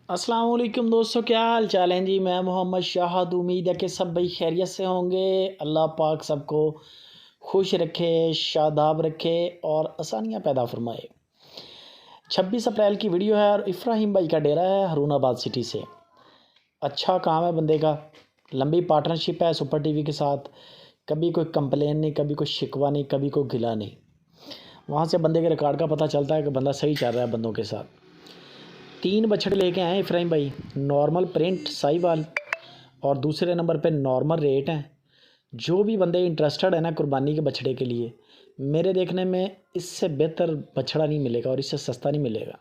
अस्सलाम वालेकुम दोस्तों, क्या हाल चाल हैं जी। मैं मोहम्मद शाहद। उम्मीद है कि सब भाई खैरियत से होंगे। अल्लाह पाक सबको खुश रखे, शादाब रखे और आसानियाँ पैदा फरमाए। 26 अप्रैल की वीडियो है और इफ्राहिम भाई का डेरा है हरूनाबाद सिटी से। अच्छा काम है बंदे का, लंबी पार्टनरशिप है सुपर टीवी के साथ। कभी कोई कंप्लेन नहीं, कभी कोई शिकवा नहीं, कभी कोई गिला नहीं। वहाँ से बंदे के रिकॉर्ड का पता चलता है कि बंदा सही चल रहा है बंदों के साथ। 3 बछड़े लेके आए इफ्राहिम भाई, नॉर्मल प्रिंट साहिवाल और दूसरे नंबर पे नॉर्मल रेट हैं। जो भी बंदे इंटरेस्टेड है ना कुर्बानी के बछड़े के लिए, मेरे देखने में इससे बेहतर बछड़ा नहीं मिलेगा और इससे सस्ता नहीं मिलेगा।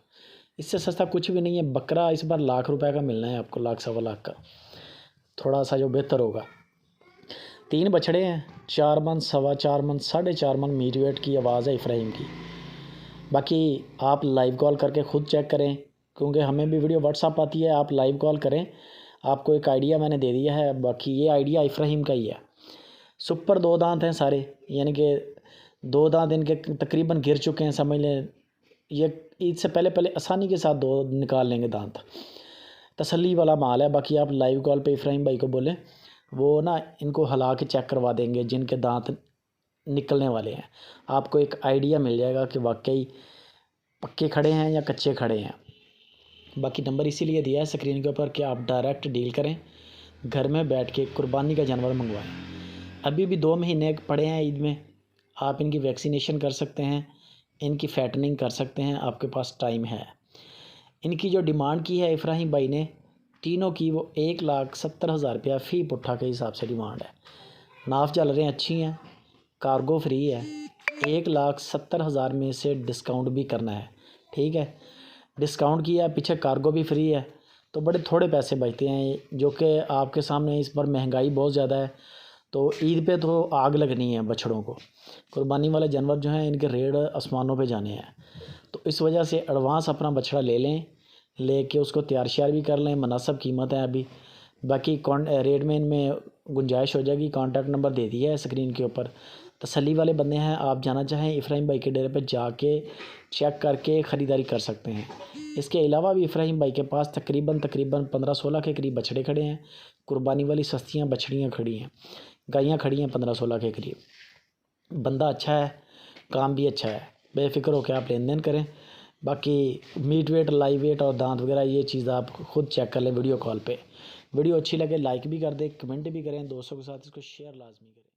इससे सस्ता कुछ भी नहीं है। बकरा इस बार लाख रुपए का मिलना है आपको, लाख सवा लाख का, थोड़ा सा जो बेहतर होगा। 3 बछड़े हैं, 4 मन, सवा 4 मन, 4.5 मन मीट वेट की आवाज़ है इफ्राहिम की। बाकी आप लाइव कॉल करके ख़ुद चेक करें, क्योंकि हमें भी वीडियो व्हाट्सअप आती है। आप लाइव कॉल करें, आपको एक आइडिया मैंने दे दिया है। बाकी ये आइडिया इफ्राहिम का ही है। सुपर 2 दांत हैं सारे, यानी कि 2 दांत इनके तकरीबन गिर चुके हैं, समझ लें। ये ईद से पहले पहले आसानी के साथ 2 निकाल लेंगे दांत। तसल्ली वाला माल है। बाकी आप लाइव कॉल पे इफ्राहिम भाई को बोलें, वो ना इनको हिला के चेक करवा देंगे जिनके दांत निकलने वाले हैं। आपको एक आइडिया मिल जाएगा कि वाकई पक्के खड़े हैं या कच्चे खड़े हैं। बाकी नंबर इसीलिए दिया है स्क्रीन के ऊपर कि आप डायरेक्ट डील करें, घर में बैठ के कुर्बानी का जानवर मंगवाएं। अभी भी 2 महीने पड़े हैं ईद में। आप इनकी वैक्सीनेशन कर सकते हैं, इनकी फैटनिंग कर सकते हैं, आपके पास टाइम है। इनकी जो डिमांड की है इफ्राहिम भाई ने तीनों की, वो 1,70,000 रुपया फ़ी पुट्ठा के हिसाब से डिमांड है। नाफ चल रहे हैं अच्छी हैं, कार्गो फ्री है। 1,70,000 में से डिस्काउंट भी करना है, ठीक है। डिस्काउंट किया, पीछे कार्गो भी फ्री है, तो बड़े थोड़े पैसे बचते हैं। जो कि आपके सामने इस पर महंगाई बहुत ज़्यादा है, तो ईद पे तो आग लगनी है बछड़ों को। कुर्बानी वाले जानवर जो हैं इनके रेट आसमानों पे जाने हैं। तो इस वजह से एडवांस अपना बछड़ा ले लें, लेके उसको तैयार श्यार भी कर लें। मुनासिब कीमत है अभी। बाकी रेट में इनमें गुंजाइश हो जाएगी। कॉन्टैक्ट नंबर दे दिया है स्क्रीन के ऊपर। तसल्ली वाले बंदे हैं, आप जाना चाहें इफ्राहिम भाई के डेरे पे जाके चेक करके ख़रीदारी कर सकते हैं। इसके अलावा भी इफ्राहिम भाई के पास तकरीबन 15-16 के करीब बछड़े खड़े हैं। कुर्बानी वाली सस्तियाँ बछड़ियाँ खड़ी हैं, गायें खड़ी हैं 15-16 के करीब। बंदा अच्छा है, काम भी अच्छा है, बेफ़िक्र होकर आप लेन देन करें। बाकी मीट वेट, लाइव वेट और दांत वगैरह ये चीज़ आप खुद चेक कर लें वीडियो कॉल पे। वीडियो अच्छी लगे लाइक भी कर दें, कमेंट भी करें, दोस्तों के साथ इसको शेयर लाजमी करें।